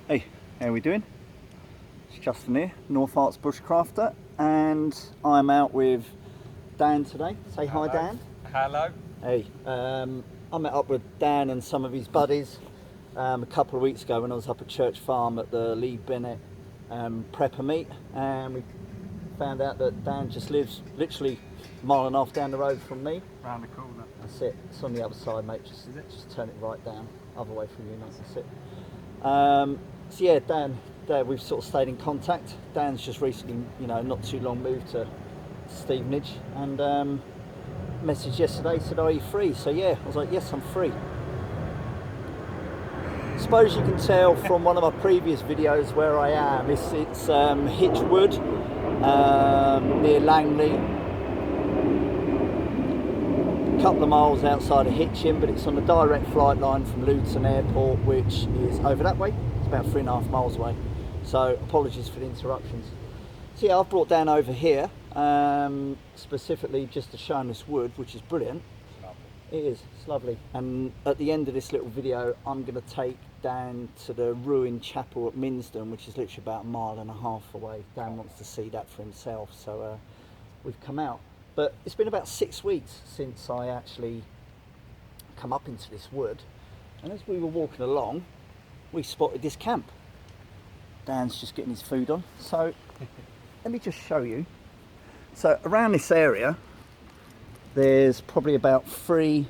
Hey, how are we doing? It's Justin here, North Arts Bushcrafter, and I'm out with Dan today. Say hi, Dan. Hello. Hey, I met up with Dan and some of his buddies a couple of weeks ago when I was up at Church Farm at the Lee Bennett prepper meet, and we found out that Dan just lives literally a mile and a half down the road from me. Round the corner. That's it. It's on the other side, mate. Just turn it right down, other way from you, mate. That's it. So yeah, Dan, we've sort of stayed in contact. Dan's just recently, not too long moved to Stevenage, and messaged yesterday, said, "Are you free?" So yeah, I was like, "Yes, I'm free." Suppose you can tell from one of my previous videos where I am. It's Hitchwood, near Langley, a couple of miles outside of Hitchin, but it's on the direct flight line from Luton Airport, which is over that way. It's about 3.5 miles away. So apologies for the interruptions. So yeah, I've brought Dan over here specifically just to show him this wood, which is brilliant. It's lovely. It is, it's lovely. And at the end of this little video, I'm going to take Dan to the ruined chapel at Minsden, which is literally about 1.5 miles away. Dan wants to see that for himself, so we've come out. But it's been about 6 weeks since I actually come up into this wood, and as we were walking along, we spotted this camp. Dan's just getting his food on, so let me just show you. So around this area, there's probably about 3,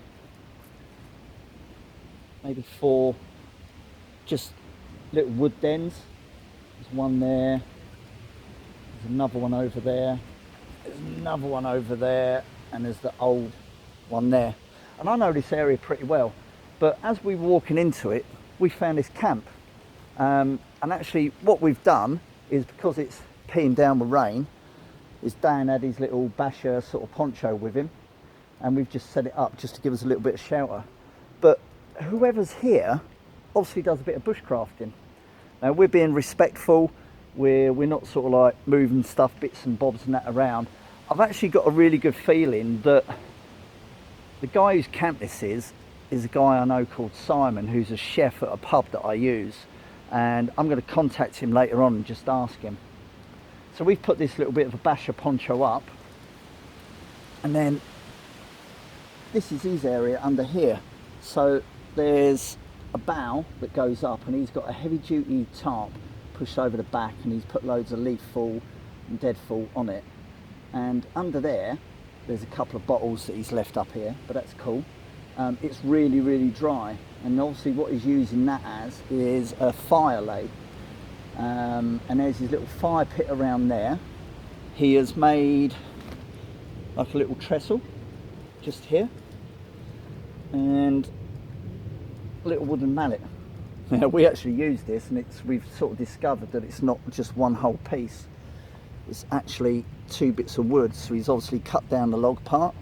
maybe 4, just little wood dens. There's one there, there's another one over there, there's another one over there, and there's the old one there. And I know this area pretty well, but as we were walking into it, we found this camp. And actually what we've done is, because it's peeing down with rain, is Dan had his little basher sort of poncho with him, and we've just set it up just to give us a little bit of shelter. But whoever's here obviously does a bit of bushcrafting. Now we're being respectful, we're not sort of like moving stuff, bits and bobs and that around. I've actually got a really good feeling that the guy whose camp this is a guy I know called Simon, who's a chef at a pub that I use, and I'm going to contact him later on and just ask him. So we've put this little bit of a basher poncho up, and then this is his area under here. So there's a bough that goes up, and he's got a heavy duty tarp pushed over the back, and he's put loads of leaf fall and dead fall on it. And under there's a couple of bottles that he's left up here, but that's cool. It's really, really dry, and obviously what he's using that as is a fire lay. And there's his little fire pit around there. He has made like a little trestle just here, and a little wooden mallet. Now we actually use this, and we've sort of discovered that it's not just one whole piece, it's actually 2 bits of wood. So he's obviously cut down the log part,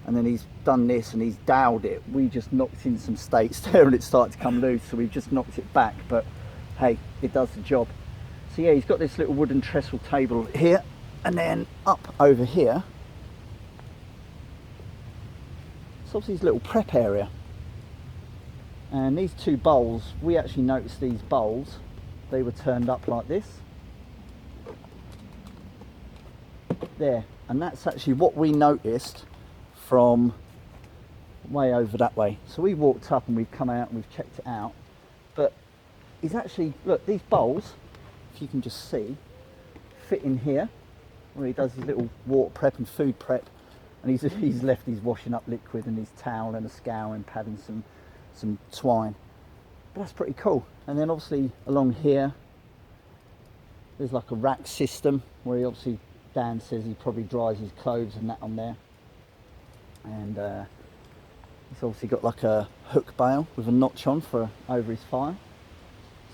and then he's done this and he's dowed it. We just knocked in some stakes there and it started to come loose, so we've just knocked it back, but hey, it does the job. So yeah, he's got this little wooden trestle table here, and then up over here, it's obviously his little prep area. And these 2 bowls, we actually noticed these bowls, they were turned up like this. There, and that's actually what we noticed from way over that way. So we walked up and we've come out and we've checked it out. But he's actually, look, these bowls, if you can just see, fit in here where he does his little water prep and food prep. And he's left his washing up liquid and his towel and a scouring pad and some twine. But that's pretty cool. And then obviously along here, there's like a rack system where he obviously, Dan says he probably dries his clothes and that on there. And he's obviously got like a hook bale with a notch on for over his fire.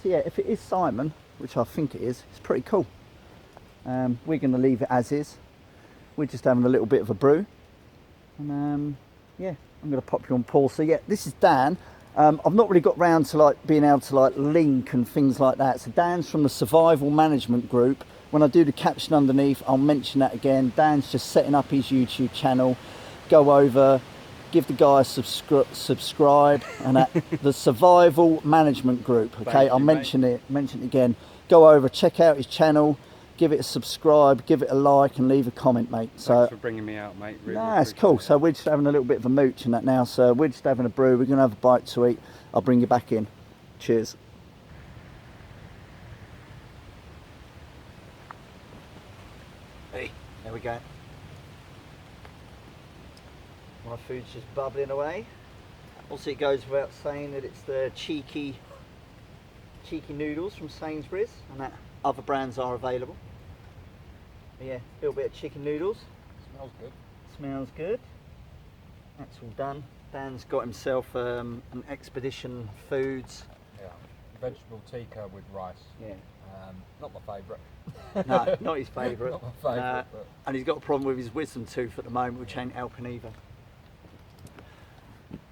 So yeah, if it is Simon, which I think it is, it's pretty cool. We're going to leave it as is. We're just having a little bit of a brew, and yeah, I'm going to pop you on pause. So yeah, this is Dan. I've not really got round to like being able to like link and things like that. So Dan's from the survival management group. When I do the caption underneath, I'll mention that again. Dan's just setting up his YouTube channel. Go over, give the guy a subscribe, and the Survival Management Group. Okay, I'll mention it again. Go over, check out his channel, give it a subscribe, give it a like, and leave a comment, mate. Thanks for bringing me out, mate. Really it's cool. So we're just having a little bit of a mooch and that now. So we're just having a brew. We're gonna have a bite to eat. I'll bring you back in. Cheers. Hey, there we go. My food's just bubbling away. Also, it goes without saying that it's the cheeky noodles from Sainsbury's, and that other brands are available. But yeah, a little bit of chicken noodles. Smells good. Smells good. That's all done. Dan's got himself an Expedition Foods. Yeah, vegetable tikka with rice. Yeah. Not my favourite. No, not his favourite. Not my favourite. And he's got a problem with his wisdom tooth at the moment, which ain't helping either.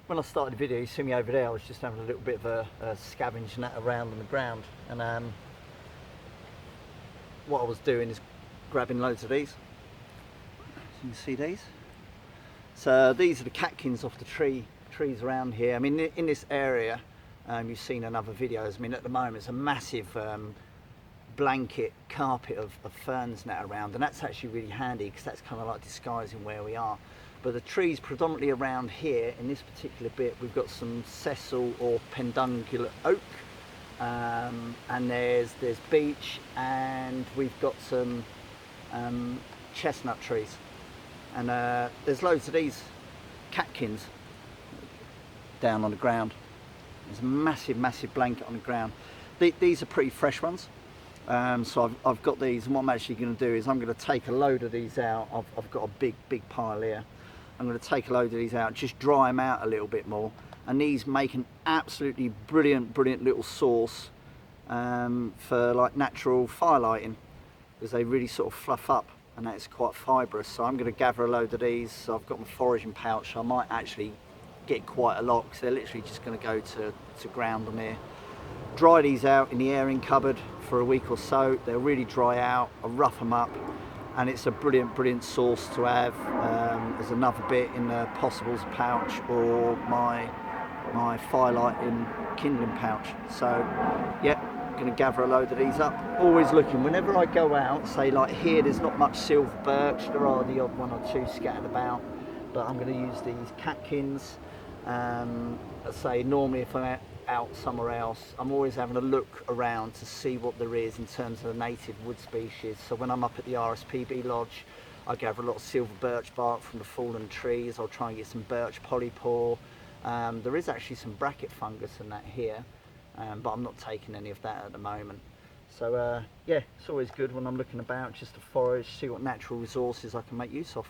When I started the video, you see me over there, I was just having a little bit of a scavenging that around on the ground, and what I was doing is grabbing loads of these. So you can see these. So these are the catkins off the trees around here. I mean, in this area, you've seen in other videos, I mean, at the moment it's a massive blanket carpet of ferns now around, and that's actually really handy because that's kind of like disguising where we are. But the trees predominantly around here, in this particular bit, we've got some sessile or peduncular oak, and there's beech, and we've got some chestnut trees, and there's loads of these catkins down on the ground. There's a massive blanket on the ground. These are pretty fresh ones. So I've got these, and what I'm actually going to do is I'm going to take a load of these out. I've got a big pile here. I'm going to take a load of these out, just dry them out a little bit more, and these make an absolutely brilliant little sauce for like natural fire lighting, because they really sort of fluff up, and that's quite fibrous. So I'm going to gather a load of these. So I've got my foraging pouch. I might actually get quite a lot, because they're literally just going to go to ground on here. Dry these out in the airing cupboard for a week or so. They'll really dry out. I'll rough them up, and it's a brilliant sauce to have. There's another bit in the possibles pouch, or my firelighting kindling pouch. So yeah, going to gather a load of these up. Always looking, whenever I go out, say like here, there's not much silver birch. There are the odd one or two scattered about, but I'm going to use these catkins. Let's say normally if I'm out somewhere else, I'm always having a look around to see what there is in terms of the native wood species. So when I'm up at the RSPB lodge, I gather a lot of silver birch bark from the fallen trees. I'll try and get some birch polypore. There is actually some bracket fungus in that here, but I'm not taking any of that at the moment. So yeah, it's always good when I'm looking about just to forage, see what natural resources I can make use of.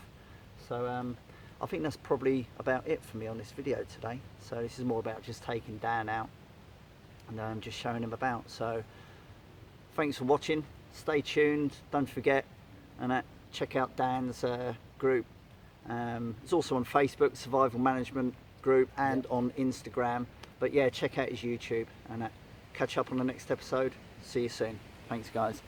So I think that's probably about it for me on this video today. So this is more about just taking Dan out and just showing him about. So thanks for watching, stay tuned, don't forget, and check out Dan's group. It's also on Facebook, Survival Management Group, and on Instagram. But yeah, check out his YouTube, and catch up on the next episode. See you soon. Thanks guys.